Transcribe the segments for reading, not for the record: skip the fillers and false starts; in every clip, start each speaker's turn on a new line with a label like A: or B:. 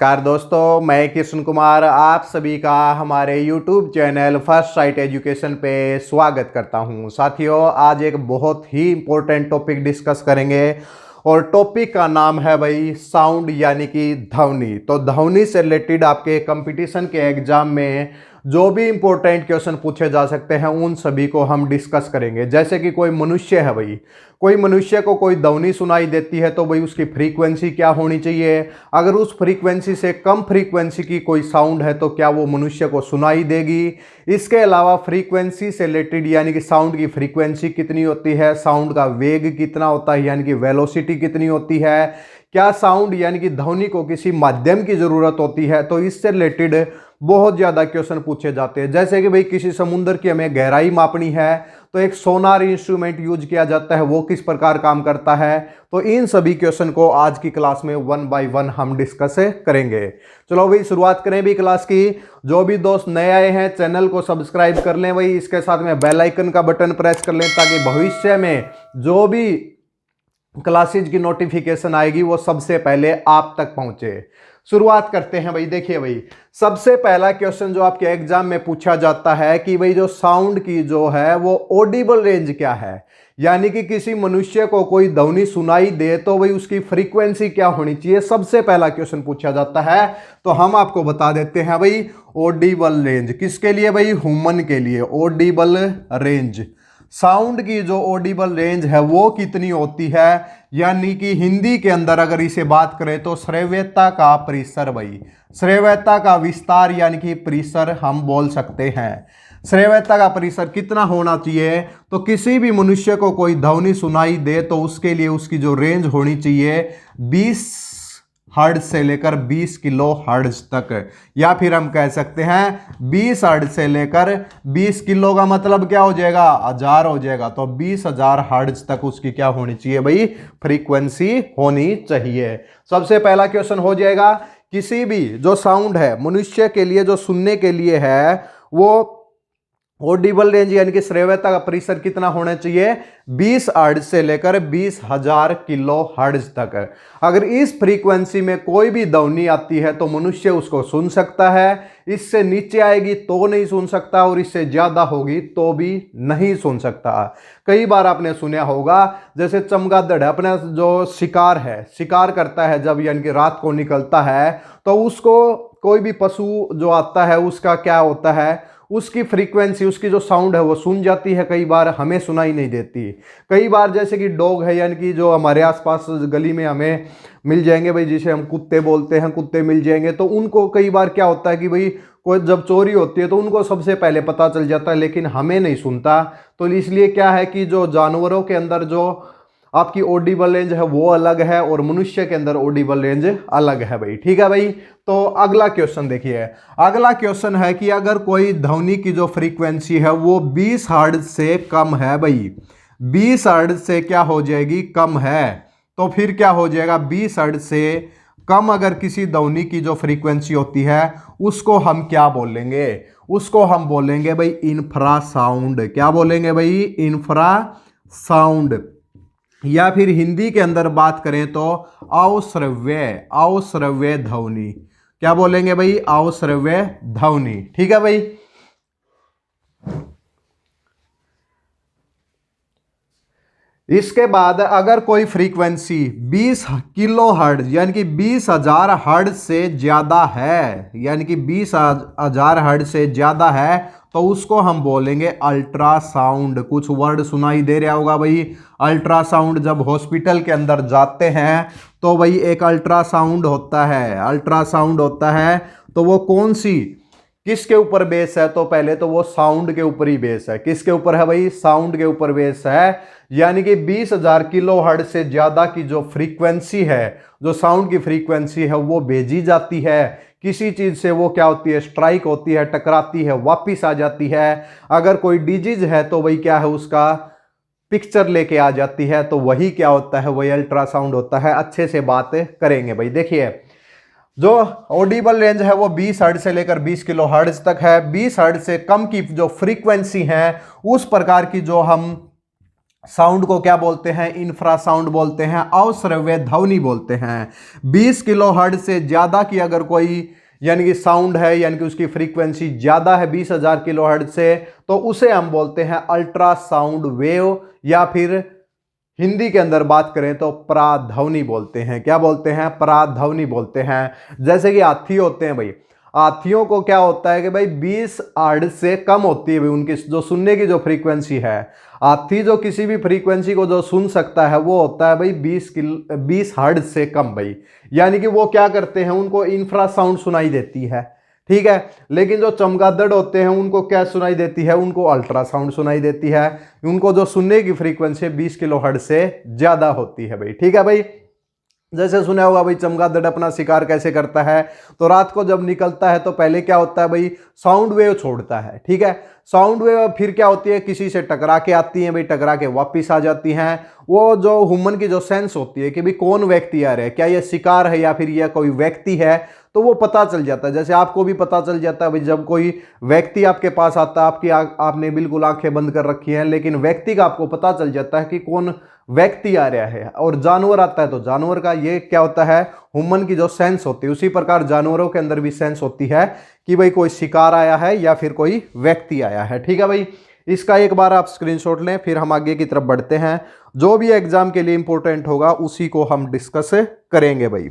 A: नमस्कार दोस्तों, मैं कृष्ण कुमार आप सभी का हमारे YouTube channel first sight education पे स्वागत करता हूं। साथियों, आज एक बहुत ही इम्पोर्टेंट टॉपिक डिस्कस करेंगे और टॉपिक का नाम है भाई साउंड यानी कि ध्वनि। तो ध्वनि से रिलेटेड आपके कंपटीशन के एग्जाम में जो भी इंपॉर्टेंट क्वेश्चन पूछे जा सकते हैं उन सभी को हम डिस्कस करेंगे। जैसे कि कोई मनुष्य है भाई, कोई मनुष्य को कोई ध्वनि सुनाई देती है तो भाई उसकी फ्रीक्वेंसी क्या होनी चाहिए। अगर उस फ्रीक्वेंसी से कम फ्रीक्वेंसी की कोई साउंड है तो क्या वो मनुष्य को सुनाई देगी। इसके अलावा फ्रीक्वेंसी से रिलेटेड यानी कि साउंड की फ्रीक्वेंसी कितनी होती है, साउंड का वेग कितना होता है यानी कि वेलोसिटी कितनी होती है, क्या साउंड यानी कि ध्वनि को किसी माध्यम की जरूरत होती है। तो इससे रिलेटेड बहुत ज़्यादा क्वेश्चन पूछे जाते हैं। जैसे कि भाई किसी समुद्र की हमें गहराई मापनी है तो एक सोनार इंस्ट्रूमेंट यूज किया जाता है, वो किस प्रकार काम करता है। तो इन सभी क्वेश्चन को आज की क्लास में 1 बाय 1 हम डिस्कस करेंगे। चलो भाई शुरुआत करें भी क्लास की। जो भी दोस्त नए आए हैं चैनल को सब्सक्राइब कर लें भाई, इसके साथ में बेल आइकन का बटन प्रेस कर लें ताकि भविष्य में जो भी क्लासेज की नोटिफिकेशन आएगी वो सबसे पहले आप तक पहुंचे। शुरुआत करते हैं भाई। देखिए भाई, सबसे पहला क्वेश्चन जो आपके एग्जाम में पूछा जाता है कि भाई जो साउंड की जो है वो ऑडिबल रेंज क्या है, यानी कि किसी मनुष्य को कोई ध्वनि सुनाई दे तो भाई उसकी फ्रीक्वेंसी क्या होनी चाहिए। सबसे पहला क्वेश्चन पूछा जाता है तो हम आपको बता देते हैं भाई ऑडिबल रेंज किसके लिए भाई, ह्यूमन के लिए। ऑडिबल रेंज, साउंड की जो ऑडिबल रेंज है वो कितनी होती है, यानी कि हिंदी के अंदर अगर इसे बात करें तो श्रव्यता का परिसर भाई, श्रव्यता का विस्तार यानी कि परिसर हम बोल सकते हैं। श्रव्यता का परिसर कितना होना चाहिए, तो किसी भी मनुष्य को कोई ध्वनि सुनाई दे तो उसके लिए उसकी जो रेंज होनी चाहिए 20 हर्ट्ज से लेकर 20 किलो हर्ट्ज तक, या फिर हम कह सकते हैं 20 हर्ट्ज से लेकर 20 किलो का मतलब क्या हो जाएगा, 1000 हो जाएगा। तो 20,000 हर्ट्ज तक उसकी क्या होनी चाहिए भाई, फ्रीक्वेंसी होनी चाहिए। सबसे पहला क्वेश्चन हो जाएगा किसी भी जो साउंड है मनुष्य के लिए जो सुनने के लिए है वो ऑडिबल रेंज यानी कि श्रव्यता का परिसर कितना होना चाहिए, 20 हर्ट्ज से लेकर 20,000 किलो हर्ट्ज तक। अगर इस फ्रीक्वेंसी में कोई भी ध्वनि आती है तो मनुष्य उसको सुन सकता है, इससे नीचे आएगी तो नहीं सुन सकता और इससे ज्यादा होगी तो भी नहीं सुन सकता। कई बार आपने सुना होगा जैसे चमगादड़ अपना जो शिकार है, शिकार करता है जब यानी कि रात को निकलता है तो उसको कोई भी पशु जो आता है उसका क्या होता है, उसकी फ्रीक्वेंसी, उसकी जो साउंड है वो सुन जाती है, कई बार हमें सुनाई नहीं देती। कई बार जैसे कि डॉग है यानी कि जो हमारे आसपास गली में हमें मिल जाएंगे भाई, जिसे हम कुत्ते बोलते हैं, कुत्ते मिल जाएंगे तो उनको कई बार क्या होता है कि भाई कोई जब चोरी होती है तो उनको सबसे पहले पता चल जाता है लेकिन हमें नहीं सुनता। तो इसलिए क्या है कि जो जानवरों के अंदर जो आपकी ऑडिबल रेंज है वो अलग है और मनुष्य के अंदर ऑडिबल रेंज अलग है भाई। ठीक है भाई। तो अगला क्वेश्चन देखिए, अगला क्वेश्चन है कि अगर कोई ध्वनि की जो फ्रीक्वेंसी है वो 20 हर्ट्ज से कम है भाई, 20 हर्ट्ज से क्या हो जाएगी, कम है, तो फिर क्या हो जाएगा, 20 हर्ट्ज से कम अगर किसी ध्वनि की जो फ्रीक्वेंसी होती है उसको हम क्या बोलेंगे, उसको हम बोलेंगे भाई इंफ्रा साउंड। क्या बोलेंगे भाई, इंफ्रा साउंड, या फिर हिंदी के अंदर बात करें तो अवश्रव्य, अवश्रव्य ध्वनि। क्या बोलेंगे भाई, अवश्रव्य ध्वनि। ठीक है भाई। इसके बाद अगर कोई फ्रीक्वेंसी 20 किलो हर्ट्ज यानी कि 20,000 हर्ट्ज से ज्यादा है, यानी कि 20,000 हर्ट्ज से ज्यादा है तो उसको हम बोलेंगे अल्ट्रासाउंड। कुछ वर्ड सुनाई दे रहा होगा भाई, अल्ट्रासाउंड। जब हॉस्पिटल के अंदर जाते हैं तो भाई एक अल्ट्रासाउंड होता है, अल्ट्रासाउंड होता है तो वो कौन सी, किसके ऊपर बेस है, तो पहले तो वो साउंड के ऊपर ही बेस है। किसके ऊपर है भाई, साउंड के ऊपर बेस है। यानी कि 20,000 किलो हर्ट्ज से ज्यादा की जो फ्रीक्वेंसी है, जो साउंड की फ्रीक्वेंसी है वो भेजी जाती है किसी चीज से, वो क्या होती है, स्ट्राइक होती है, टकराती है, वापिस आ जाती है। अगर कोई डिजीज है तो वही क्या है, उसका पिक्चर लेके आ जाती है, तो वही क्या होता है, वही अल्ट्रासाउंड होता है। अच्छे से बात करेंगे भाई। देखिए जो ऑडिबल रेंज है वो 20 हर्ट्ज से लेकर 20 किलो हर्ट्ज तक है। 20 हर्ट्ज से कम की जो फ्रीक्वेंसी है उस प्रकार की जो हम साउंड को क्या बोलते हैं? इंफ्रासाउंड बोलते हैं, अश्रव्य ध्वनि बोलते हैं। 20 किलोहर्ट्ज से ज्यादा की अगर कोई यानी कि साउंड है, यानी कि उसकी फ्रीक्वेंसी ज्यादा है 20,000 किलोहर्ट्ज से, तो उसे हम बोलते हैं अल्ट्रासाउंड वेव, या फिर हिंदी के अंदर बात करें तो पराध्वनि बोलते हैं। क्या बोलते हैं? पराध्वनि बोलते हैं। जैसे कि हाथी होते हैं भाई, हाथियों को क्या होता है कि भाई 20 हर्ट्ज से कम होती है भाई उनकी जो सुनने की जो फ्रीक्वेंसी है। हाथी जो किसी भी फ्रीक्वेंसी को जो सुन सकता है वो होता है भाई 20 हर्ट्ज से कम भाई। यानी कि वो क्या करते हैं, उनको इंफ्रासाउंड सुनाई देती है, ठीक है। लेकिन जो चमगादड़ होते हैं उनको क्या सुनाई देती है? उनको अल्ट्रासाउंड सुनाई देती है। उनको जो सुनने की फ्रीक्वेंसी 20 किलोहर्ट्ज से ज्यादा होती है भाई, ठीक है भाई। जैसे सुना होगा भाई चमगादड़ अपना शिकार कैसे करता है, तो रात को जब निकलता है तो पहले क्या होता है भाई, साउंड वेव छोड़ता है, ठीक है। साउंड वेव फिर क्या होती है, किसी से टकरा के आती है भाई, टकरा के वापिस आ जाती हैं। वो जो ह्यूमन की जो सेंस होती है कि भाई कौन व्यक्ति आ रहा है, क्या ये शिकार है या फिर यह कोई व्यक्ति है, तो वो पता चल जाता है। जैसे आपको भी पता चल जाता है भाई, जब कोई व्यक्ति आपके पास आता है, आपने बिल्कुल आंखें बंद कर रखी हैं, लेकिन व्यक्ति का आपको पता चल जाता है कि कौन व्यक्ति आ रहा है। और जानवर आता है तो जानवर का ये क्या होता है, ह्यूमन की जो सेंस होती है, उसी प्रकार जानवरों के अंदर भी सेंस होती है कि भाई कोई शिकार आया है या फिर कोई व्यक्ति आया है, ठीक है भाई। इसका एक बार आप स्क्रीनशॉट लें, फिर हम आगे की तरफ बढ़ते हैं। जो भी एग्जाम के लिए इंपॉर्टेंट होगा उसी को हम डिस्कस करेंगे भाई।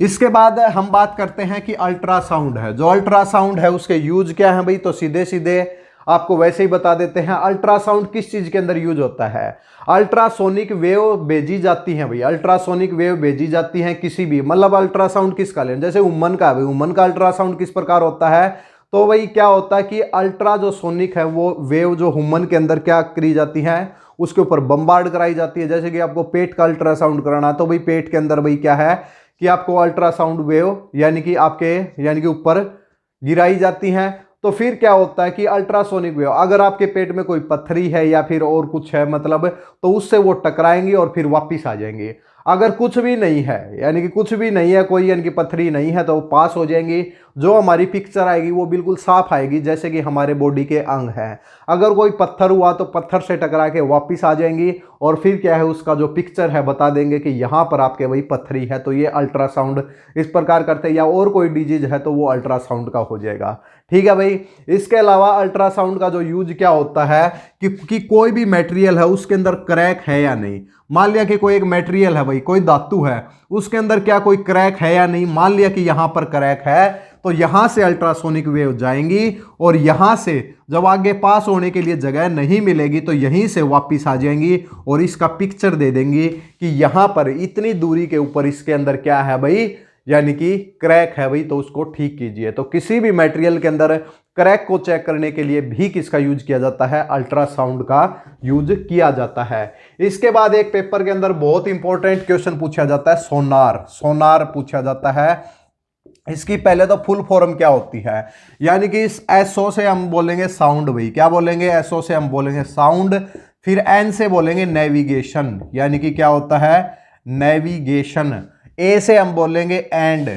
A: इसके बाद हम बात करते हैं कि अल्ट्रासाउंड है। जो अल्ट्रासाउंड है उसके यूज क्या है भाई, तो सीधे सीधे आपको वैसे ही बता देते हैं। अल्ट्रासाउंड किस चीज के अंदर यूज होता है? अल्ट्रासोनिक वेव भेजी जाती है भाई, अल्ट्रासोनिक वेव भेजी जाती है किसी भी, मतलब अल्ट्रासाउंड किसका लें, जैसे उमन का भाई, उमन का अल्ट्रासाउंड किस प्रकार होता है, तो भाई क्या होता है कि अल्ट्रा जो सोनिक है वो वेव जो ह्यूमन के अंदर क्या करी जाती है, उसके ऊपर बम्बार्ड कराई जाती है। जैसे कि आपको पेट का अल्ट्रासाउंड कराना, तो भाई पेट के अंदर भाई क्या है कि आपको अल्ट्रासाउंड वेव यानी कि आपके यानी कि ऊपर गिराई जाती हैं। तो फिर क्या होता है कि अल्ट्रासोनिक वेव अगर आपके पेट में कोई पत्थरी है या फिर और कुछ है मतलब, तो उससे वो टकराएंगी और फिर वापिस आ जाएंगी। अगर कुछ भी नहीं है, यानी कि कुछ भी नहीं है, कोई यानी कि पत्थरी नहीं है, तो वो पास हो जाएंगी। जो हमारी पिक्चर आएगी वो बिल्कुल साफ आएगी, जैसे कि हमारे बॉडी के अंग हैं। अगर कोई पत्थर हुआ तो पत्थर से टकरा के वापिस आ जाएंगी, और फिर क्या है उसका जो पिक्चर है बता देंगे कि यहाँ पर आपके वही पत्थरी है। तो ये अल्ट्रासाउंड इस प्रकार करते हैं। या और कोई डिजीज है तो वो अल्ट्रासाउंड का हो जाएगा, ठीक है भाई। इसके अलावा अल्ट्रासाउंड का जो यूज क्या होता है कि कोई भी मटेरियल है उसके अंदर क्रैक है या नहीं। मान लिया कि कोई एक मटेरियल है भाई, कोई धातु है, उसके अंदर क्या कोई क्रैक है या नहीं। मान लिया कि यहां पर क्रैक है, तो यहां से अल्ट्रासोनिक वेव जाएंगी, और यहां से जब आगे पास होने के लिए जगह नहीं मिलेगी तो यहीं से वापस आ जाएंगी और इसका पिक्चर दे देंगी कि यहां पर इतनी दूरी के ऊपर इसके अंदर क्या है भाई, यानी कि क्रैक है भाई, तो उसको ठीक कीजिए। तो किसी भी मटेरियल के अंदर क्रैक को चेक करने के लिए भी किसका यूज किया जाता है, अल्ट्रासाउंड का यूज किया जाता है। इसके बाद एक पेपर के अंदर बहुत इंपॉर्टेंट क्वेश्चन पूछा जाता है, सोनार। सोनार पूछा जाता है। इसकी पहले तो फुल फॉर्म क्या होती है, यानी कि इस एसओ से हम बोलेंगे साउंड भाई, क्या बोलेंगे, एसओ से हम बोलेंगे साउंड। फिर एन से बोलेंगे नेविगेशन, यानी कि क्या होता है, नेविगेशन। ए से हम बोलेंगे एंड,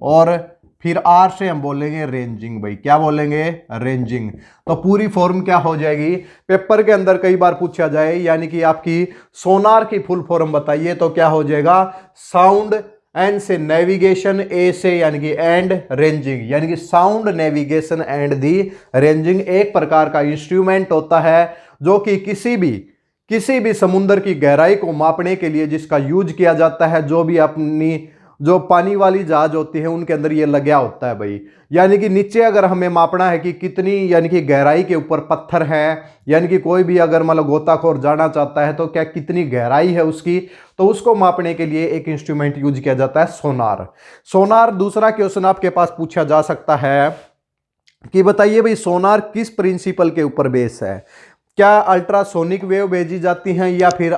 A: और फिर आर से हम बोलेंगे रेंजिंग भाई, क्या बोलेंगे, रेंजिंग। तो पूरी फॉर्म क्या हो जाएगी, पेपर के अंदर कई बार पूछा जाए, यानी कि आपकी सोनार की फुल फॉर्म बताइए, तो क्या हो जाएगा, साउंड, एन से नेविगेशन, ए से यानी कि एंड, रेंजिंग। यानी कि sound, navigation and the ranging एक प्रकार का इंस्ट्रूमेंट होता है जो कि किसी भी समुद्र की गहराई को मापने के लिए जिसका यूज किया जाता है। जो भी अपनी जो पानी वाली जहाज होती है उनके अंदर ये लगा होता है भाई। यानी कि नीचे अगर हमें मापना है कि कितनी यानी कि गहराई के ऊपर पत्थर है, यानी कि कोई भी अगर मतलब गोताखोर जाना चाहता है तो क्या कितनी गहराई है उसकी, तो उसको मापने के लिए एक इंस्ट्रूमेंट यूज किया जाता है, सोनार। सोनार। दूसरा क्वेश्चन आपके पास पूछा जा सकता है कि बताइए भाई सोनार किस प्रिंसिपल के ऊपर बेस है। क्या अल्ट्रासोनिक वेव भेजी जाती हैं या फिर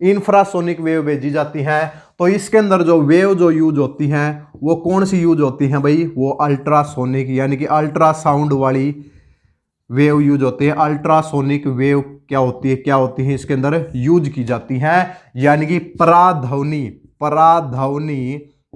A: इंफ्रासोनिक वेव भेजी जाती हैं। तो इसके अंदर जो वेव जो यूज होती हैं वो कौन सी यूज होती हैं भाई, वो अल्ट्रासोनिक यानी कि अल्ट्रासाउंड वाली वेव यूज होती है। अल्ट्रासोनिक वेव क्या होती है इसके अंदर यूज की जाती हैं, यानी कि पराध्वनि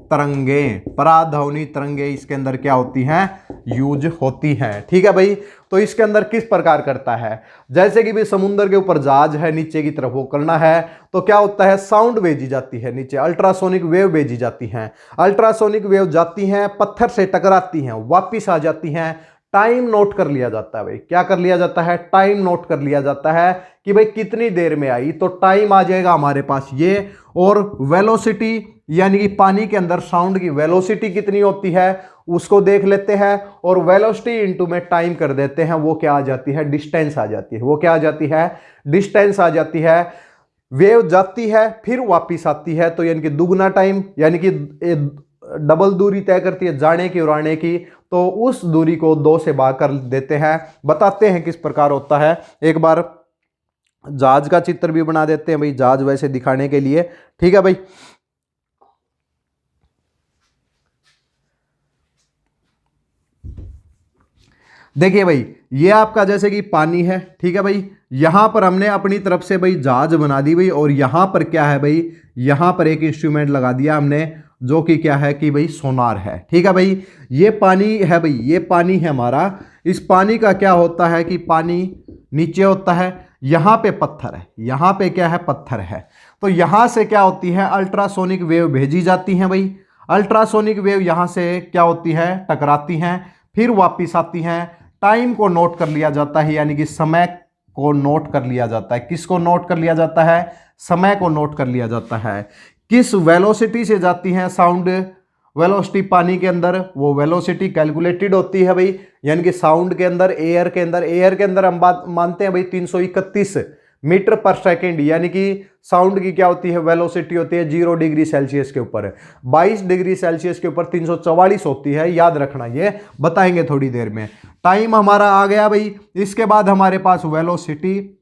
A: तरंगे, पराध्वनि तरंगे इसके अंदर क्या होती हैं, यूज होती हैं। ठीक है भाई, तो इसके अंदर किस प्रकार करता है, जैसे कि भाई समुद्र के ऊपर जहाज है, नीचे की तरफ वो करना है तो क्या होता है, साउंड भेजी जाती है नीचे, अल्ट्रासोनिक वेव भेजी जाती हैं। अल्ट्रासोनिक वेव जाती हैं, पत्थर से टकराती हैं, वापिस आ जाती हैं, टाइम नोट कर लिया जाता है। भाई क्या कर लिया जाता है, टाइम नोट कर लिया जाता है कि भाई कितनी देर में आई, तो टाइम आ जाएगा हमारे पास ये, और वेलोसिटी यानी कि पानी के अंदर साउंड की वेलोसिटी कितनी होती है उसको देख लेते हैं, और वेलोसिटी इनटू में टाइम कर देते हैं, वो क्या आ जाती है, डिस्टेंस आ जाती है। वो क्या आ जाती है, डिस्टेंस आ जाती है। वेव जाती है फिर वापिस आती है, तो यानी कि दुगना टाइम, यानी कि डबल दूरी तय करती है जाने की और आने की, तो उस दूरी को 2 से भाग कर देते हैं। बताते हैं किस प्रकार होता है, एक बार जहाज का चित्र भी बना देते हैं भाई, जहाज वैसे दिखाने के लिए। ठीक है भाई, देखिए भाई ये आपका जैसे कि पानी है। ठीक है भाई, यहां पर हमने अपनी तरफ से भाई जहाज बना दी भाई, और यहां पर क्या है भाई, यहां पर एक इंस्ट्रूमेंट लगा दिया हमने जो कि क्या है कि भाई सोनार है। ठीक है भाई, ये पानी है भाई, ये पानी है हमारा। इस पानी का क्या होता है कि पानी नीचे होता है, यहां पे पत्थर है, यहां पे क्या है, पत्थर है, तो यहां से क्या होती है, अल्ट्रासोनिक वेव भेजी जाती हैं भाई। अल्ट्रासोनिक वेव यहां से क्या होती है, टकराती हैं, फिर वापिस आती हैं। टाइम को नोट कर लिया जाता है, यानी कि समय को नोट कर लिया जाता है। किसको नोट कर लिया जाता है, समय को नोट कर लिया जाता है। किस वेलोसिटी से जाती हैं साउंड, वेलोसिटी पानी के अंदर, वो वेलोसिटी कैलकुलेटेड होती है भाई, यानी कि साउंड के अंदर, एयर के अंदर हम बात मानते हैं भाई 331 मीटर पर सेकेंड, यानी कि साउंड की क्या होती है, वेलोसिटी होती है 0 डिग्री सेल्सियस के ऊपर, 22 डिग्री सेल्सियस के ऊपर 344 होती है, याद रखना, ये बताएंगे थोड़ी देर में। टाइम हमारा आ गया भाई, इसके बाद हमारे पास वेलोसिटी,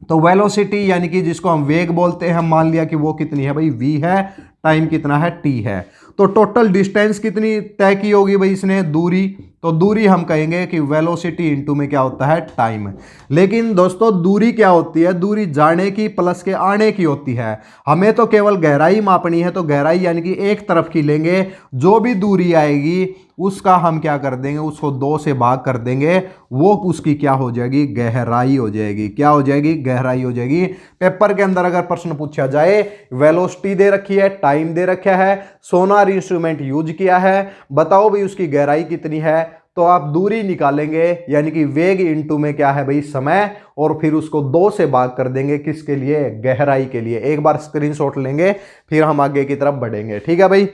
A: तो वेलोसिटी यानी कि जिसको हम वेग बोलते हैं, मान लिया कि वो कितनी है भाई, v है, टाइम कितना है, t है, तो टोटल डिस्टेंस कितनी तय की होगी भाई इसने, दूरी, तो दूरी हम कहेंगे कि वेलोसिटी इनटू में क्या होता है, टाइम। लेकिन दोस्तों दूरी क्या होती है, दूरी जाने की प्लस के आने की होती है। हमें तो केवल गहराई मापनी है, तो गहराई यानी कि एक तरफ की लेंगे, जो भी दूरी आएगी उसका हम क्या कर देंगे, उसको 2 से भाग कर देंगे, वो उसकी क्या हो जाएगी, गहराई हो जाएगी। क्या हो जाएगी, गहराई हो जाएगी। पेपर के अंदर अगर प्रश्न पूछा जाए, वेलोसिटी दे रखी है, टाइम दे रखा है, सोनार इंस्ट्रूमेंट यूज किया है, बताओ भाई उसकी गहराई कितनी है, तो आप दूरी निकालेंगे, यानी कि वेग इनटू में क्या है भाई, समय, और फिर उसको 2 से भाग कर देंगे, किसके लिए, गहराई के लिए। एक बार स्क्रीनशॉट लेंगे, फिर हम आगे की तरफ बढ़ेंगे। ठीक है भाई,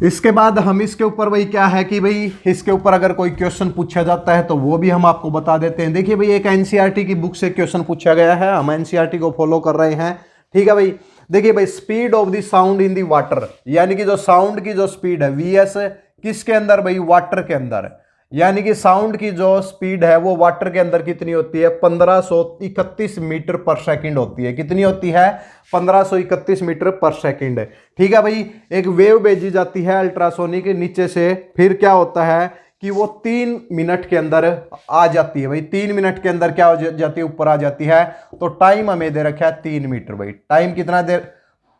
A: इसके बाद हम इसके ऊपर भाई क्या है कि भाई इसके ऊपर अगर कोई क्वेश्चन पूछा जाता है तो वो भी हम आपको बता देते हैं। देखिए भाई एक एनसीईआरटी की बुक से क्वेश्चन पूछा गया है, हम एनसीईआरटी को फॉलो कर रहे हैं। ठीक है भाई, देखिए भाई speed of the sound in the water, यानी कि जो साउंड की जो स्पीड है वीएस, किसके अंदर भाई, वाटर के अंदर, यानी कि साउंड की जो स्पीड है वो वाटर के अंदर कितनी होती है, 1531 मीटर पर सेकंड होती है। कितनी होती है, 1531 मीटर पर सेकंड। ठीक है भाई, एक वेव भेजी जाती है अल्ट्रासोनिक नीचे से, फिर क्या होता है कि वो 3 मिनट के अंदर आ जाती है भाई, 3 मिनट के अंदर क्या हो जाती है, ऊपर आ जाती है। तो टाइम हमें दे रखा है 3 मीटर भाई, टाइम कितना देर,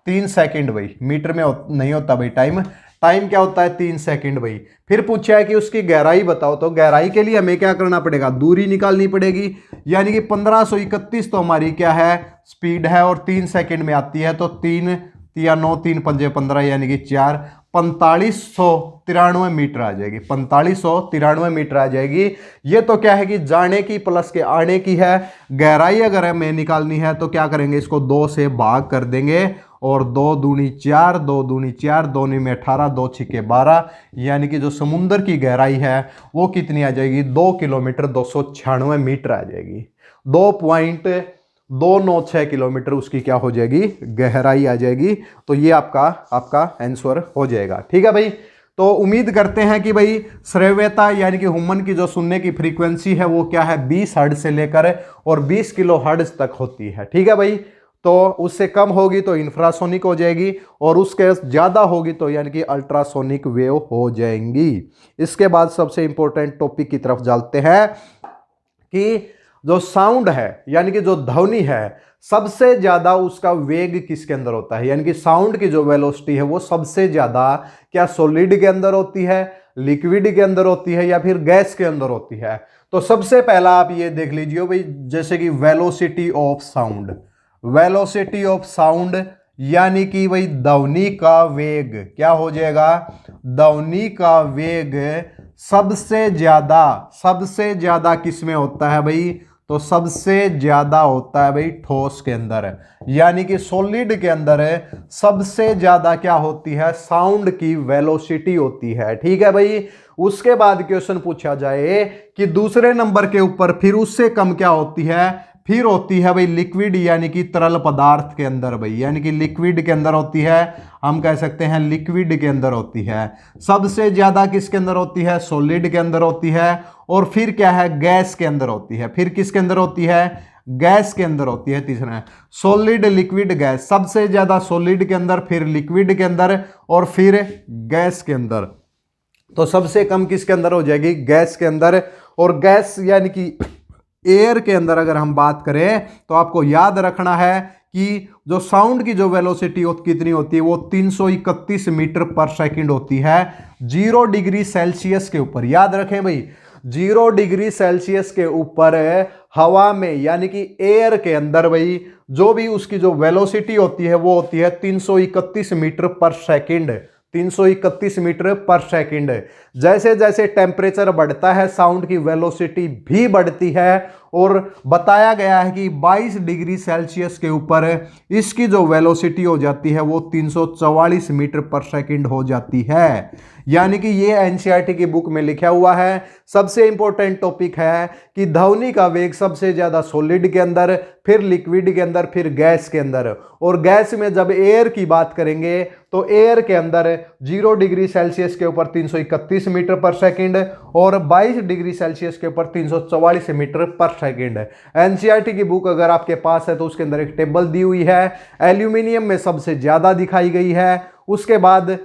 A: 3 सेकंड भाई, मीटर में नहीं होता भाई टाइम, टाइम क्या होता है 3 सेकंड भाई। फिर पूछा है कि उसकी गहराई बताओ, तो गहराई के लिए हमें क्या करना पड़ेगा, दूरी निकालनी पड़ेगी, यानी कि 1531 तो हमारी क्या है, स्पीड है, और 3 सेकंड में आती है, तो 3 या 9 3 पंजे 15 यानी कि 4, 4593 मीटर आ जाएगी, 4593 मीटर आ जाएगी। ये तो क्या है कि जाने की प्लस के आने की है। गहराई अगर हमें निकालनी है तो क्या करेंगे, इसको 2 से भाग कर देंगे, और 2 दूनी 4, 2 दूनी 4, 2 में 18, 2 छिके 12, यानी कि जो समुद्र की गहराई है वो कितनी आ जाएगी, 2 किलोमीटर 296 मीटर आ जाएगी। 2.296 किलोमीटर उसकी क्या हो जाएगी, गहराई आ जाएगी। तो ये आपका आंसर हो जाएगा। ठीक है भाई, तो उम्मीद करते हैं कि भाई श्रव्यता यानी कि ह्यूमन की जो सुनने की फ्रीक्वेंसी है वो क्या है 20 हर्ट्ज से लेकर और 20 किलो हर्ट्ज तक होती है। ठीक है भाई, तो उससे कम होगी तो इंफ्रासोनिक हो जाएगी और उसके ज़्यादा होगी तो यानी कि अल्ट्रासोनिक वेव हो जाएंगी। इसके बाद सबसे इंपॉर्टेंट टॉपिक की तरफ चलते हैं कि जो साउंड है यानी कि जो ध्वनि है सबसे ज़्यादा उसका वेग किसके अंदर होता है, यानी कि साउंड की जो वेलोसिटी है वो सबसे ज़्यादा क्या सॉलिड के अंदर होती है, लिक्विड के अंदर होती है या फिर गैस के अंदर होती है। तो सबसे पहला आप ये देख लीजिए भाई, जैसे कि velocity of sound, velocity of sound यानी कि भाई ध्वनि का वेग क्या हो जाएगा, ध्वनि का वेग सबसे ज्यादा किस में होता है भाई, तो सबसे ज्यादा होता है भाई ठोस के अंदर, यानी कि सॉलिड के अंदर सबसे ज्यादा क्या होती है, साउंड की वेलोसिटी होती है। ठीक है भाई, उसके बाद क्वेश्चन पूछा जाए कि दूसरे नंबर के ऊपर फिर उससे कम क्या होती है, फिर होती है भाई लिक्विड यानी कि तरल पदार्थ के अंदर भाई, यानी कि लिक्विड के अंदर होती है, हम कह सकते हैं लिक्विड के अंदर होती है। सबसे ज्यादा किसके अंदर होती है, सॉलिड के अंदर होती है। और फिर क्या है, गैस के अंदर होती है। फिर किसके अंदर होती है, गैस के अंदर होती है। तीसरा सॉलिड लिक्विड गैस, सबसे ज्यादा सॉलिड के अंदर, फिर लिक्विड के अंदर और फिर गैस के अंदर। तो सबसे कम किसके अंदर हो जाएगी, गैस के अंदर। और गैस यानी कि एयर के अंदर अगर हम बात करें तो आपको याद रखना है कि जो साउंड की जो वेलोसिटी कितनी होती है वो 331 मीटर पर सेकंड होती है 0 डिग्री सेल्सियस के ऊपर। याद रखें भाई, 0 डिग्री सेल्सियस के ऊपर हवा में यानी कि एयर के अंदर भाई जो भी उसकी जो वेलोसिटी होती है वो होती है 331 मीटर पर सेकंड, 331 मीटर पर सेकंड। जैसे जैसे टेम्परेचर बढ़ता है साउंड की वेलोसिटी भी बढ़ती है और बताया गया है कि 22 डिग्री सेल्सियस के ऊपर इसकी जो वेलोसिटी हो जाती है वो 344 मीटर पर सेकंड हो जाती है। यानी कि ये एनसीईआरटी की बुक में लिखा हुआ है। सबसे इंपॉर्टेंट टॉपिक है कि ध्वनि का वेग सबसे ज्यादा सॉलिड के अंदर, फिर लिक्विड के अंदर, फिर गैस के अंदर। और गैस में जब एयर की बात करेंगे तो एयर के अंदर 0 डिग्री सेल्सियस के ऊपर 331 मीटर पर सेकंड और 22 डिग्री सेल्सियस के ऊपर 344 मीटर पर सेकंड। एनसीईआरटी की बुक अगर आपके पास है तो उसके अंदर एक टेबल दी हुई है। एल्यूमिनियम में सबसे ज्यादा दिखाई गई है, उसके बाद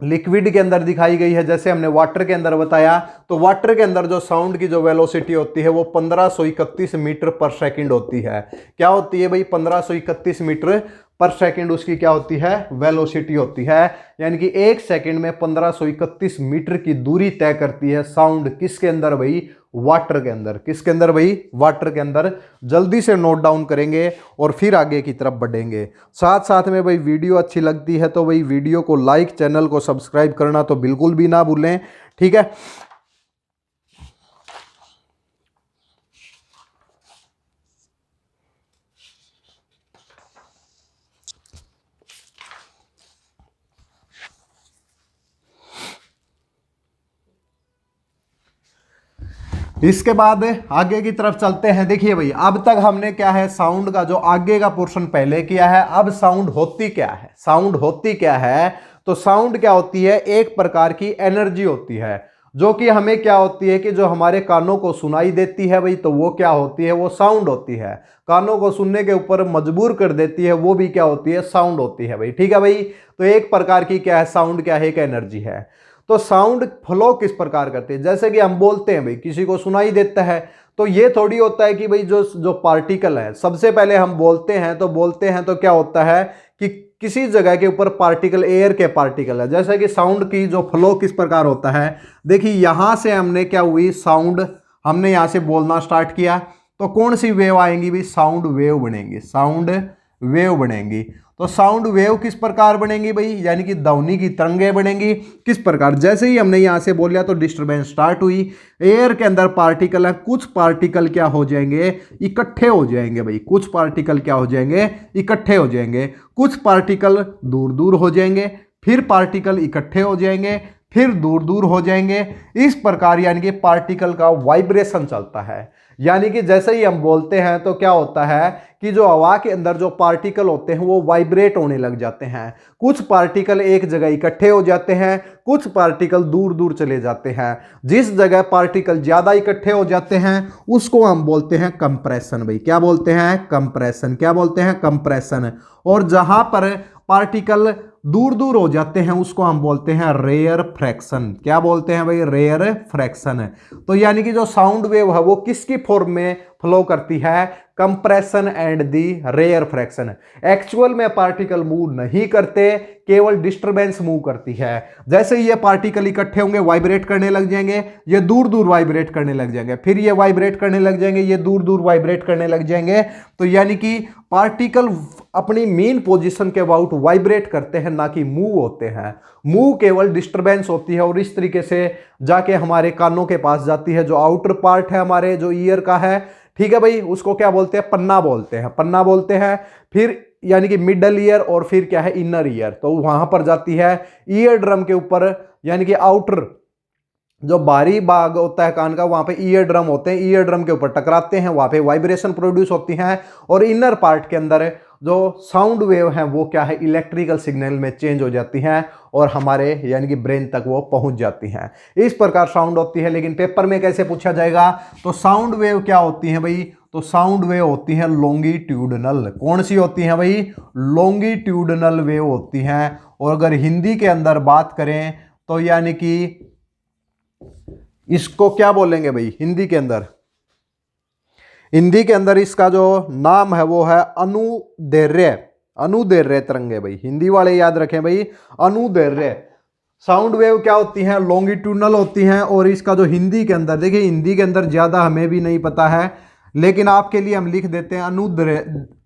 A: लिक्विड के अंदर दिखाई गई है। जैसे हमने वाटर के अंदर बताया तो वाटर के अंदर जो साउंड की जो वेलोसिटी होती है वो 1531 मीटर पर सेकंड होती है। क्या होती है भाई, 1531 मीटर पर सेकंड उसकी क्या होती है, वेलोसिटी होती है। यानी कि एक सेकंड में 1531 मीटर की दूरी तय करती है साउंड। किसके अंदर भाई, वाटर के अंदर। किसके अंदर भाई, वाटर के अंदर। जल्दी से नोट डाउन करेंगे और फिर आगे की तरफ बढ़ेंगे। साथ साथ में भाई वीडियो अच्छी लगती है तो भाई वीडियो को लाइक, चैनल को सब्सक्राइब करना तो बिल्कुल भी ना भूलें। ठीक है, इसके बाद आगे की तरफ चलते हैं। देखिए भाई, अब तक हमने क्या है, साउंड का जो आगे का पोर्शन पहले किया है। अब साउंड होती क्या है, साउंड होती क्या है, तो साउंड क्या होती है, एक प्रकार की एनर्जी होती है जो कि हमें क्या होती है कि जो हमारे कानों को सुनाई देती है भाई, तो वो क्या होती है, वो साउंड होती है। कानों को सुनने के ऊपर मजबूर कर देती है, वो भी क्या होती है, साउंड होती है भाई। ठीक है भाई, तो एक प्रकार की क्या है, साउंड क्या है, एक एनर्जी है। तो साउंड फ्लो किस प्रकार करती है, जैसे कि हम बोलते हैं भाई, किसी को सुनाई देता है तो ये थोड़ी होता है कि भाई जो जो पार्टिकल है, सबसे पहले हम बोलते हैं तो क्या होता है कि किसी जगह के ऊपर पार्टिकल, एयर के पार्टिकल है। जैसे कि साउंड की जो फ्लो किस प्रकार होता है, देखिए यहां से हमने क्या हुई, साउंड हमने यहां से बोलना स्टार्ट किया तो कौन सी वेव आएंगी भाई, साउंड वेव बनेंगी, साउंड वेव बनेंगी। तो साउंड वेव किस प्रकार बनेंगी भाई, यानी कि ध्वनि की तरंगें बनेंगी। किस प्रकार, जैसे ही हमने यहां से बोलिया तो डिस्टरबेंस स्टार्ट हुई। एयर के अंदर पार्टिकल है, कुछ पार्टिकल क्या हो जाएंगे, इकट्ठे हो जाएंगे भाई, कुछ पार्टिकल क्या हो जाएंगे, इकट्ठे हो जाएंगे। कुछ पार्टिकल दूर दूर हो जाएंगे, फिर पार्टिकल इकट्ठे हो जाएंगे, फिर दूर दूर हो जाएंगे। इस प्रकार यानी कि पार्टिकल का वाइब्रेशन चलता है। यानी कि जैसे ही हम बोलते हैं तो क्या होता है कि जो हवा के अंदर जो पार्टिकल होते हैं वो वाइब्रेट होने लग जाते हैं। कुछ पार्टिकल एक जगह इकट्ठे हो जाते हैं, कुछ पार्टिकल दूर दूर चले जाते हैं। जिस जगह पार्टिकल ज्यादा इकट्ठे हो जाते हैं उसको हम बोलते हैं कंप्रेशन। भाई क्या बोलते हैं? कंप्रेशन। क्या बोलते हैं? कंप्रेशन। और जहां पर पार्टिकल दूर दूर हो जाते हैं उसको हम बोलते हैं रेयर फ्रैक्शन। क्या बोलते हैं भाई? Rare fraction. तो यानी कि जो साउंड वेव है वो किसकी फॉर्म में फ्लो करती है? Compression and the rare fraction. Actual में पार्टिकल मूव नहीं करते, केवल डिस्टरबेंस मूव करती है। जैसे ये पार्टिकल इकट्ठे होंगे वाइब्रेट करने लग जाएंगे, ये दूर दूर वाइब्रेट करने लग जाएंगे, फिर ये वाइब्रेट करने लग जाएंगे, ये दूर दूर वाइब्रेट करने लग जाएंगे। तो यानी कि पार्टिकल अपनी मेन पोजीशन के अबाउट वाइब्रेट करते हैं, ना कि मूव होते हैं। मूव केवल डिस्टरबेंस होती है और इस तरीके से जाके हमारे कानों के पास जाती है। जो आउटर पार्ट है हमारे जो ईयर का है, ठीक है भाई, उसको क्या बोलते हैं? पन्ना बोलते हैं। पन्ना बोलते हैं। फिर यानी कि मिडल ईयर और फिर क्या है? Inner ear. तो वहां पर जाती है ईयर ड्रम के ऊपर, यानी कि आउटर जो बाहरी भाग होता है कान का, वहां पे ईयर ड्रम होते हैं, ईयर ड्रम के ऊपर टकराते हैं, वहां पे वाइब्रेशन प्रोड्यूस होती हैं। और इनर पार्ट के अंदर जो साउंड वेव है वो क्या है? इलेक्ट्रिकल सिग्नल में चेंज हो जाती हैं और हमारे यानी कि ब्रेन तक वो पहुंच जाती हैं। इस प्रकार साउंड होती है। लेकिन पेपर में कैसे पूछा जाएगा? तो साउंड वेव क्या होती है भाई? तो साउंड वेव होती है लॉन्गिट्यूडनल। कौन सी होती है भाई? लॉन्गिट्यूडनल वेव होती हैं। और अगर हिंदी के अंदर बात करें तो यानी कि इसको क्या बोलेंगे भाई हिंदी के अंदर? हिंदी के अंदर इसका जो नाम है वो है अनुदैर्घ्य। अनुदैर्घ्य तरंगे भाई, हिंदी वाले याद रखें भाई, अनुदैर्घ्य। साउंड वेव क्या होती हैं? लॉन्गिट्यूडनल होती हैं। और इसका जो हिंदी के अंदर, देखिए हिंदी के अंदर ज्यादा हमें भी नहीं पता है, लेकिन आपके लिए हम लिख देते हैं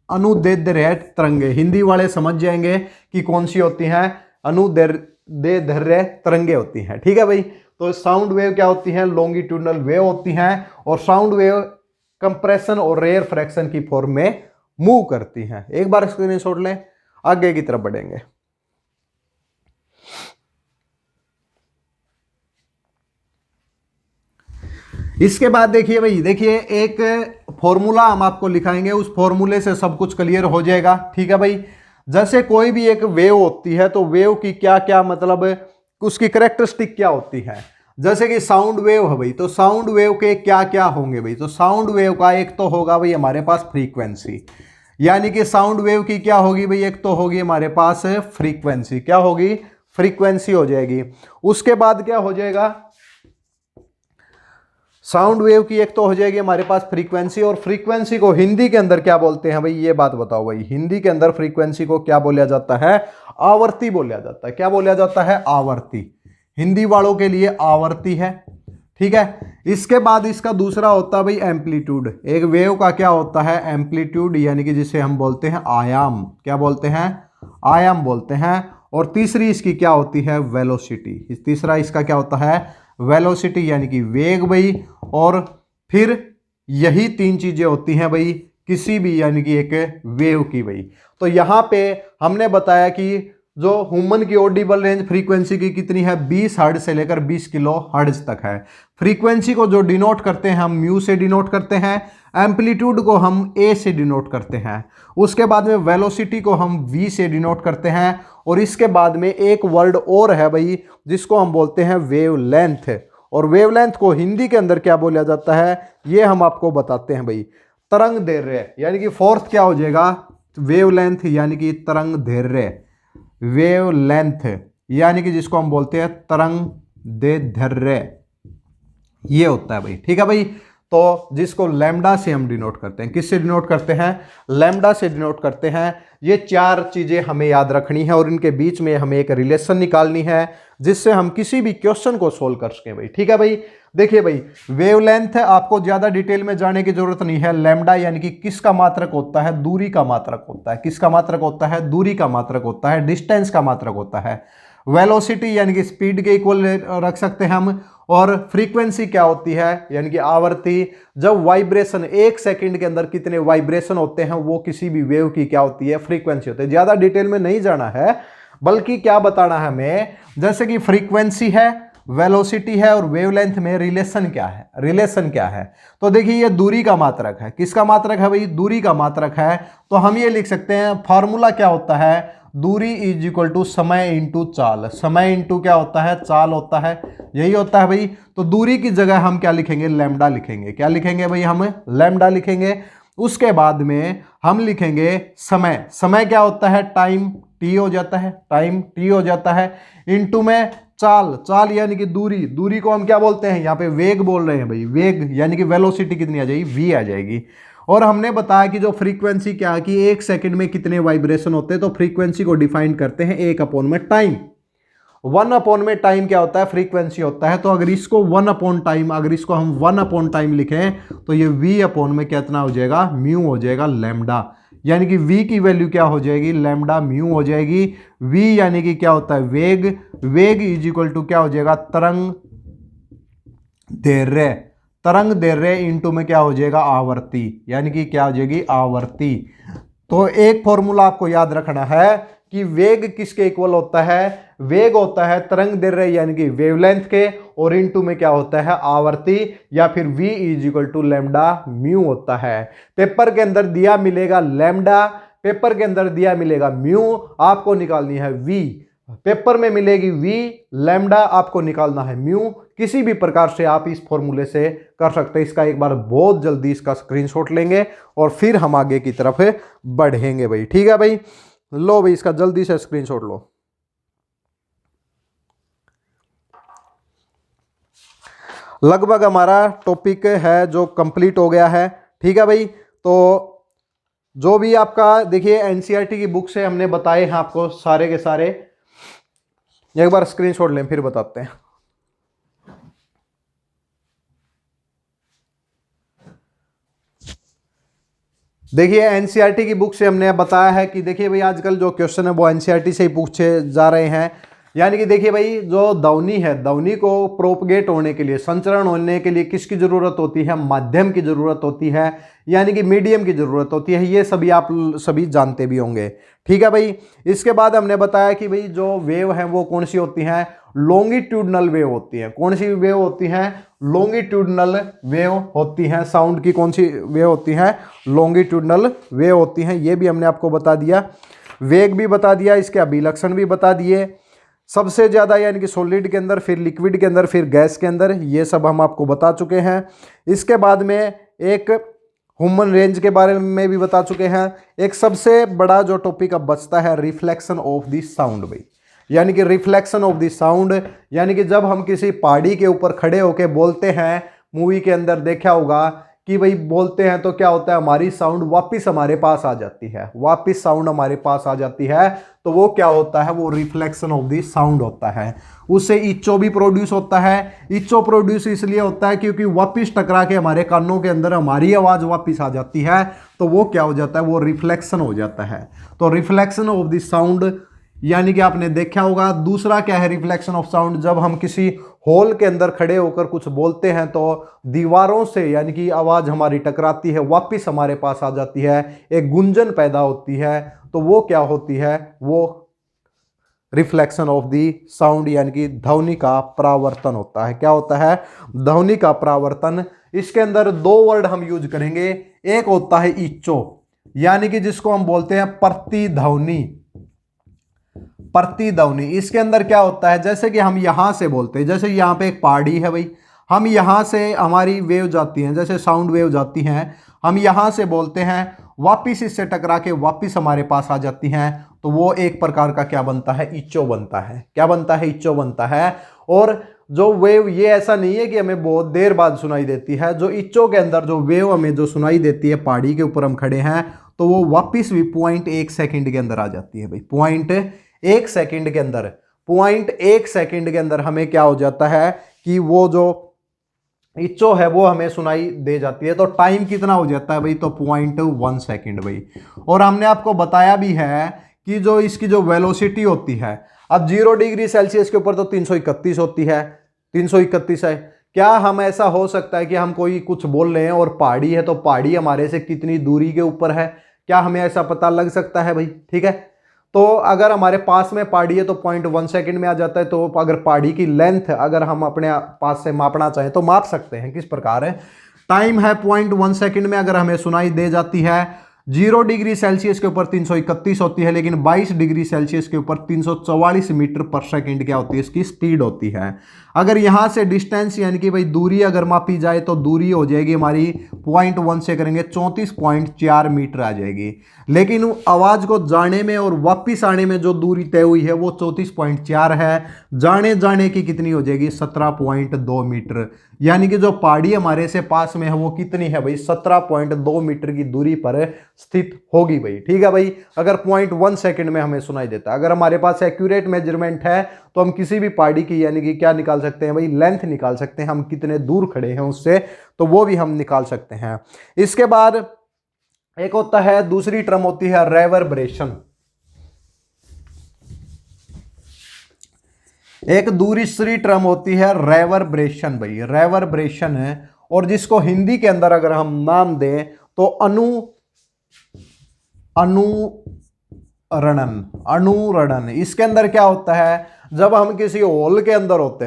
A: अनुदैर्घ्य तरंगे। हिंदी वाले समझ जाएंगे कि कौन सी होती हैं। अनुदैर्घ्य तरंगे होती हैं, ठीक है भाई। तो साउंड वेव क्या होती हैं? लॉन्गिट्यूडनल वेव होती हैं। और साउंड वेव कंप्रेशन और रेयर फ्रैक्शन की फॉर्म में मूव करती हैं। एक बार स्क्रीनशॉट लें, आगे की तरफ बढ़ेंगे। इसके बाद देखिए भाई, देखिए एक फॉर्मूला हम आपको लिखाएंगे, उस फॉर्मूले से सब कुछ क्लियर हो जाएगा, ठीक है भाई। जैसे कोई भी एक वेव होती है तो वेव की क्या क्या मतलब, उसकी कैरेक्टरिस्टिक क्या होती है। जैसे कि साउंड वेव है भाई, तो साउंड वेव के क्या क्या होंगे भाई? तो साउंड वेव का एक तो होगा भाई हमारे पास फ्रीक्वेंसी, यानी कि साउंड वेव की क्या होगी भाई? एक तो होगी हमारे पास फ्रीक्वेंसी। क्या होगी? फ्रीक्वेंसी हो जाएगी। उसके बाद क्या हो जाएगा? साउंड वेव की एक तो हो जाएगी हमारे पास फ्रीक्वेंसी। और फ्रीक्वेंसी को हिंदी के अंदर क्या बोलते हैं भाई? ये बात बताओ भाई, हिंदी के अंदर फ्रीक्वेंसी को क्या बोला जाता है? आवर्ती बोला जाता है। क्या बोला जाता है? आवर्ती। हिंदी वालों के लिए आवर्ती है, ठीक है। इसके बाद इसका दूसरा होता है भाई एम्पलीट्यूड। एक वेव का क्या होता है? एम्पलीट्यूड, यानी कि जिसे हम बोलते हैं आयाम। क्या बोलते हैं? आयाम बोलते हैं। और तीसरी इसकी क्या होती है? वेलोसिटी। तीसरा इसका क्या होता है? वेलोसिटी, यानी कि वेग भाई। और फिर यही तीन चीजें होती हैं भाई किसी भी यानी कि एक वेव की भाई। तो यहां पे हमने बताया कि जो ह्यूमन की ऑडिबल रेंज फ्रीक्वेंसी की कितनी है? 20 हर्ट्ज से लेकर 20 किलो हर्ट्ज तक है। फ्रीक्वेंसी को जो डिनोट करते हैं हम म्यू से डिनोट करते हैं, एम्पलीट्यूड को हम ए से डिनोट करते हैं, उसके बाद में वेलोसिटी को हम वी से डिनोट करते हैं। और इसके बाद में एक वर्ड और है भाई जिसको हम बोलते हैं वेवलेंथ। और वेवलेंथ को हिंदी के अंदर क्या बोला जाता है ये हम आपको बताते हैं भाई, तरंग दैर्घ्य। यानी कि फोर्थ क्या हो जाएगा? वेवलेंथ, यानी कि तरंग दैर्घ्य। वेवलेंथ यानी कि जिसको हम बोलते हैं तरंग दैर्घ्य, ये होता है भाई, ठीक है भाई। तो जिसको लैम्डा से हम डिनोट करते हैं। किससे डिनोट करते हैं? लैम्डा से डिनोट करते हैं। ये चार चीजें हमें याद रखनी है और इनके बीच में हमें एक रिलेशन निकालनी है जिससे हम किसी भी क्वेश्चन को सोल्व कर सकें भाई, ठीक है भाई। देखिए भाई, वेवलेंथ आपको ज्यादा डिटेल में जाने की जरूरत नहीं है। लैम्डा यानी कि किसका मात्रक होता है? दूरी का मात्रक होता है। किसका मात्रक होता है? दूरी का मात्रक होता है, डिस्टेंस का मात्रक होता है। वेलोसिटी यानी कि स्पीड के इक्वल रख सकते हैं हम। और फ्रीक्वेंसी क्या होती है? यानी कि आवर्ती। जब वाइब्रेशन, एक सेकंड के अंदर कितने वाइब्रेशन होते हैं वो किसी भी वेव की क्या होती है? फ्रीक्वेंसी होती है। ज्यादा डिटेल में नहीं जाना है, बल्कि क्या बताना है हमें, जैसे कि फ्रीक्वेंसी है वेलोसिटी है और वेवलेंथ में रिलेशन क्या है, रिलेशन क्या है। तो देखिए ये दूरी का मात्रक है, किसका मात्रक है भाई, दूरी का मात्रक है। तो हम ये लिख सकते हैं फॉर्मूला क्या होता है, दूरी इज इक्वल टू समय इंटू चाल, समय इंटू क्या होता है, चाल होता है, यही होता है भाई। तो दूरी की जगह हम क्या लिखेंगे, लैम्डा लिखेंगे, क्या लिखेंगे भाई, हम लैम्डा लिखेंगे। उसके बाद में हम लिखेंगे समय, समय क्या होता है, टाइम टी हो जाता है, टाइम टी हो जाता है, इंटू में चाल, चाल यानी कि दूरी, दूरी को हम क्या बोलते हैं, यहाँ पे वेग बोल रहे हैं भाई, वेग यानी कि वेलोसिटी कितनी आ जाएगी, वी आ जाएगी। और हमने बताया कि जो फ्रीक्वेंसी क्या है कि 1 सेकंड में कितने वाइब्रेशन होते हैं, तो फ्रीक्वेंसी को डिफाइन करते हैं 1 अपॉन में टाइम, 1 अपॉन में टाइम क्या होता है, फ्रीक्वेंसी होता है। तो अगर इसको 1 अपॉन टाइम, अगर इसको हम 1 अपॉन टाइम लिखें तो ये वी अपॉन में कितना हो जाएगा, म्यू हो जाएगा लैम्डा, यानी कि v की वैल्यू क्या हो जाएगी, लैम्डा म्यू हो जाएगी। v यानी कि क्या होता है, वेग, वेग इज इक्वल टू क्या हो जाएगा, तरंग दैर्घ्य, तरंग दैर्घ्य इंटू में क्या हो जाएगा, आवर्ती, यानी कि क्या हो जाएगी, आवर्ती। तो एक फॉर्मूला आपको याद रखना है कि वेग किसके इक्वल होता है, वेग होता है तरंग दैर्घ्य यानी कि वेवलेंथ के, और इनटू में क्या होता है, आवर्ती, या फिर v is equal to lambda mu होता है। पेपर के अंदर दिया मिलेगा लैम्डा, पेपर के अंदर दिया मिलेगा म्यू, आपको निकालनी है v, पेपर में मिलेगी v, लैम्डा आपको निकालना है म्यू। किसी भी प्रकार से आप इस फॉर्मूले से कर सकते हैं। इसका एक बार बहुत जल्दी इसका स्क्रीनशॉट लेंगे और फिर हम आगे की तरफ बढ़ेंगे भाई, ठीक है भाई। लो भाई इसका जल्दी से स्क्रीनशॉट लो। लगभग हमारा टॉपिक है जो कंप्लीट हो गया है, ठीक है भाई। तो जो भी आपका देखिए एनसीईआरटी की बुक से हमने बताए हैं आपको सारे के सारे, एक बार स्क्रीनशॉट लें फिर बताते हैं। देखिए एनसीईआरटी की बुक से हमने बताया है कि देखिए भाई आजकल जो क्वेश्चन है वो एनसीईआरटी से ही पूछे जा रहे हैं। यानी कि देखिए भाई जो ध्वनि है, ध्वनि को प्रोपगेट होने के लिए, संचरण होने के लिए किसकी जरूरत होती है, माध्यम की जरूरत होती है, यानी कि मीडियम की जरूरत होती है। ये सभी आप सभी जानते भी होंगे, ठीक है भाई। इसके बाद हमने बताया कि भाई जो वेव है वो कौन सी होती हैं, लॉन्गिट्यूडनल वेव होती है। कौन सी वेव होती हैं, लॉन्गिट्यूडनल वेव होती हैं। साउंड की कौन सी वेव होती हैं, लॉन्गिट्यूडनल वेव होती हैं। ये भी हमने आपको बता दिया, वेग भी बता दिया, इसके अभिलक्षण भी बता दिए। सबसे ज़्यादा यानी कि सॉलिड के अंदर, फिर लिक्विड के अंदर, फिर गैस के अंदर, ये सब हम आपको बता चुके हैं। इसके बाद में एक ह्यूमन रेंज के बारे में भी बता चुके हैं। एक सबसे बड़ा जो टॉपिक अब बचता है, रिफ्लेक्शन ऑफ द साउंड भाई, यानी कि रिफ्लेक्शन ऑफ द साउंड, यानी कि जब हम किसी पहाड़ी के ऊपर खड़े होकर बोलते हैं, मूवी के अंदर देखा होगा कि भाई बोलते हैं तो क्या होता है, हमारी साउंड वापस हमारे पास आ जाती है, वापस साउंड हमारे पास आ जाती है। तो वो क्या होता है, वो रिफ्लेक्शन ऑफ द साउंड होता है। उससे इचो भी प्रोड्यूस होता है। इचो प्रोड्यूस इसलिए होता है क्योंकि वापस टकरा के हमारे कानों के अंदर हमारी आवाज़ वापस आ जाती है, तो वो क्या हो जाता है, वो रिफ्लेक्शन हो जाता है। तो रिफ्लेक्शन ऑफ द साउंड यानी कि आपने देखा होगा। दूसरा क्या है रिफ्लेक्शन ऑफ साउंड, जब हम किसी हॉल के अंदर खड़े होकर कुछ बोलते हैं तो दीवारों से यानी कि आवाज़ हमारी टकराती है, वापस हमारे पास आ जाती है, एक गूंजन पैदा होती है। तो वो क्या होती है, वो रिफ्लेक्शन ऑफ दी साउंड यानी कि ध्वनि का परावर्तन होता है। क्या होता है, ध्वनि का परावर्तन। इसके अंदर दो वर्ड हम यूज करेंगे। एक होता है इचो, यानी कि जिसको हम बोलते हैं प्रतिध्वनि, प्रतिध्वनि। इसके अंदर क्या होता है, जैसे कि हम यहां से बोलते हैं, जैसे यहां पे एक पहाड़ी है भाई, हम यहां से हमारी वेव जाती हैं, जैसे साउंड वेव जाती हैं, हम यहां से बोलते हैं, वापिस इससे टकरा के वापिस हमारे पास आ जाती हैं। तो वो एक प्रकार का क्या बनता है, इचो बनता है। क्या बनता है, इचो बनता है। और जो वेव ये ऐसा नहीं है कि हमें बहुत देर बाद सुनाई देती है। जो इचो के अंदर जो वेव हमें जो सुनाई देती है, पहाड़ी के ऊपर हम खड़े हैं तो वो वापिस भी 0.1 सेकेंड के अंदर आ जाती है भाई। 0.1 सेकेंड के अंदर, 0.1 सेकेंड के अंदर हमें क्या हो जाता है कि वो जो इचो है वो हमें सुनाई दे जाती है। तो टाइम कितना हो जाता है भाई, तो 0.1 सेकेंड भाई। और हमने आपको बताया भी है कि जो इसकी जो वेलोसिटी होती है, अब 0 डिग्री सेल्सियस के ऊपर तो 331 होती है, 331 है। क्या हम ऐसा हो सकता है कि हम कोई कुछ बोल रहे हैं और पहाड़ी है, तो पहाड़ी हमारे से कितनी दूरी के ऊपर है, क्या हमें ऐसा पता लग सकता है भाई, ठीक है। तो अगर हमारे पास में पहाड़ी है तो 0.1 सेकंड में आ जाता है। तो अगर पहाड़ी की लेंथ अगर हम अपने पास से मापना चाहें तो माप सकते हैं। किस प्रकार है, टाइम है 0.1 सेकंड में अगर हमें सुनाई दे जाती है। 0 डिग्री सेल्सियस के ऊपर 331 होती है, लेकिन 22 डिग्री सेल्सियस के ऊपर 344 मीटर पर सेकंड क्या होती है, इसकी स्पीड होती है। अगर यहां से डिस्टेंस यानी कि भाई दूरी अगर मापी जाए तो दूरी हो जाएगी हमारी 0.1 से करेंगे 34.4 मीटर आ जाएगी। लेकिन आवाज को जाने में और वापिस आने में जो दूरी तय हुई है वो 34.4 है। जाने की कितनी हो जाएगी, 17.2 मीटर। यानी कि जो पहाड़ी हमारे से पास में है वो कितनी है भाई, 17.2 मीटर की दूरी पर स्थित होगी भाई। ठीक है भाई, अगर 0.1 सेकंड में हमें सुनाई देता है। अगर हमारे पास एक्यूरेट मेजरमेंट है तो हम किसी भी पहाड़ी की यानी कि क्या निकाल सकते हैं भाई, लेंथ निकाल सकते हैं, हम कितने दूर खड़े हैं उससे, तो वो भी हम निकाल सकते हैं। इसके बाद एक होता है, दूसरी टर्म होती है रेवर्बरेशन। एक दूसरी टर्म होती है रेवर्बरेशन भाई, रेवर्बरेशन है। और जिसको हिंदी के अंदर अगर हम नाम दें तो अनुरणन। इसके अंदर क्या होता है, जब हम किसी हॉल के अंदर होते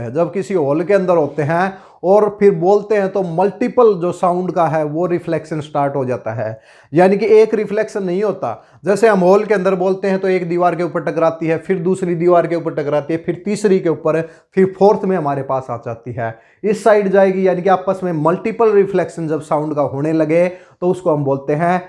A: हैं और फिर बोलते हैं तो मल्टीपल जो साउंड का है वो रिफ्लेक्शन स्टार्ट हो जाता है। यानी कि एक रिफ्लेक्शन नहीं होता। जैसे हम हॉल के अंदर बोलते हैं तो एक दीवार के ऊपर टकराती है, फिर दूसरी दीवार के ऊपर टकराती है, फिर तीसरी के ऊपर, फिर फोर्थ में हमारे पास आ जाती है, इस साइड जाएगी। यानी कि आपस में मल्टीपल रिफ्लेक्शन जब साउंड का होने लगे तो उसको हम बोलते हैं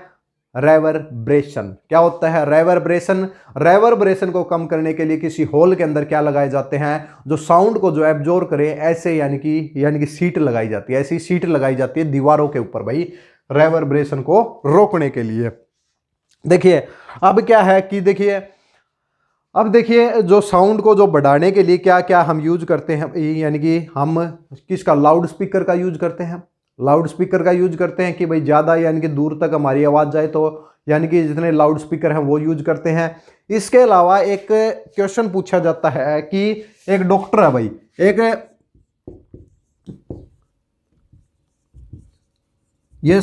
A: रेवर्बरेशन। क्या होता है रेवर्बरेशन? रेवर्बरेशन को कम करने के लिए किसी होल के अंदर क्या लगाए जाते हैं, जो साउंड को जो एब्जॉर्ब करे, ऐसे यानी कि सीट लगाई जाती है, ऐसी सीट लगाई जाती है दीवारों के ऊपर भाई, रेवर्बरेशन को रोकने के लिए। देखिए अब क्या है कि देखिए जो साउंड को जो बढ़ाने के लिए क्या क्या हम यूज करते हैं, यानी कि हम किसका, लाउड स्पीकर का यूज करते हैं। लाउड स्पीकर का यूज करते हैं कि भाई ज़्यादा यानी कि दूर तक हमारी आवाज़ जाए, तो यानी कि जितने लाउड स्पीकर हैं वो यूज करते हैं। इसके अलावा एक क्वेश्चन पूछा जाता है कि एक डॉक्टर है भाई, ये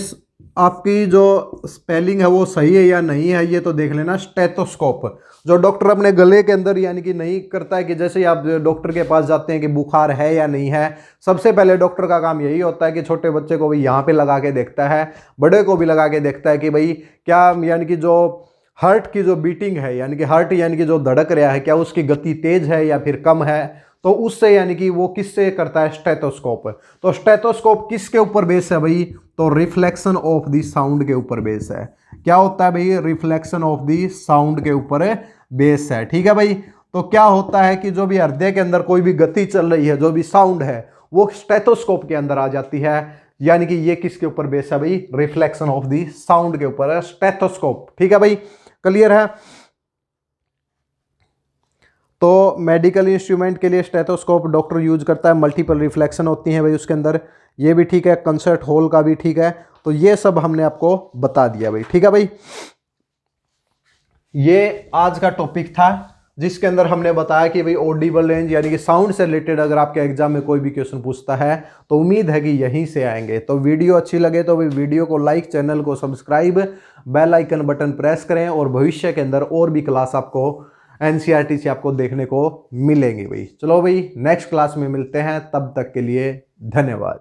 A: आपकी जो स्पेलिंग है वो सही है या नहीं है ये तो देख लेना। स्टेथोस्कोप, जो डॉक्टर अपने गले के अंदर यानी कि नहीं करता है कि जैसे आप डॉक्टर के पास जाते हैं कि बुखार है या नहीं है, सबसे पहले डॉक्टर का काम यही होता है कि छोटे बच्चे को भी यहाँ पे लगा के देखता है, बड़े को भी लगा के देखता है कि भाई क्या यानी कि जो हार्ट की जो बीटिंग है, यानी कि हार्ट यानी कि जो धड़क रहा है, क्या उसकी गति तेज है या फिर कम है। तो उससे यानी कि वो किससे करता है, स्टेथोस्कोप। तो स्टेथोस्कोप किसके ऊपर बेस है भाई, तो रिफ्लेक्शन ऑफ द साउंड के ऊपर बेस है। क्या होता है भाई, रिफ्लेक्शन ऑफ द साउंड के ऊपर बेस है। ठीक है भाई, तो क्या होता है कि जो भी हृदय के अंदर कोई भी गति चल रही है, जो भी साउंड है वो स्टेथोस्कोप के अंदर आ जाती है। यानी कि ये किसके ऊपर बेस है भाई, रिफ्लेक्शन ऑफ द साउंड के ऊपर है, स्टेथोस्कोप। ठीक है भाई, क्लियर है। तो मेडिकल इंस्ट्रूमेंट के लिए स्टेथोस्कोप डॉक्टर यूज करता है, मल्टीपल रिफ्लेक्शन होती है भाई उसके अंदर, ये भी ठीक है। कंसर्ट हॉल का भी ठीक है। तो ये सब हमने आपको बता दिया भाई। ठीक है भाई, ये आज का टॉपिक था जिसके अंदर हमने बताया कि भाई ऑडिबल रेंज यानी कि साउंड से रिलेटेड अगर आपके एग्जाम में कोई भी क्वेश्चन पूछता है तो उम्मीद है कि यहीं से आएंगे। तो वीडियो अच्छी लगे तो भाई वीडियो को लाइक, चैनल को subscribe, bell icon button press करें, और भविष्य के अंदर और भी क्लास आपको एनसीईआरटी से आपको देखने को मिलेंगी भाई। चलो भाई, नेक्स्ट क्लास में मिलते हैं, तब तक के लिए धन्यवाद।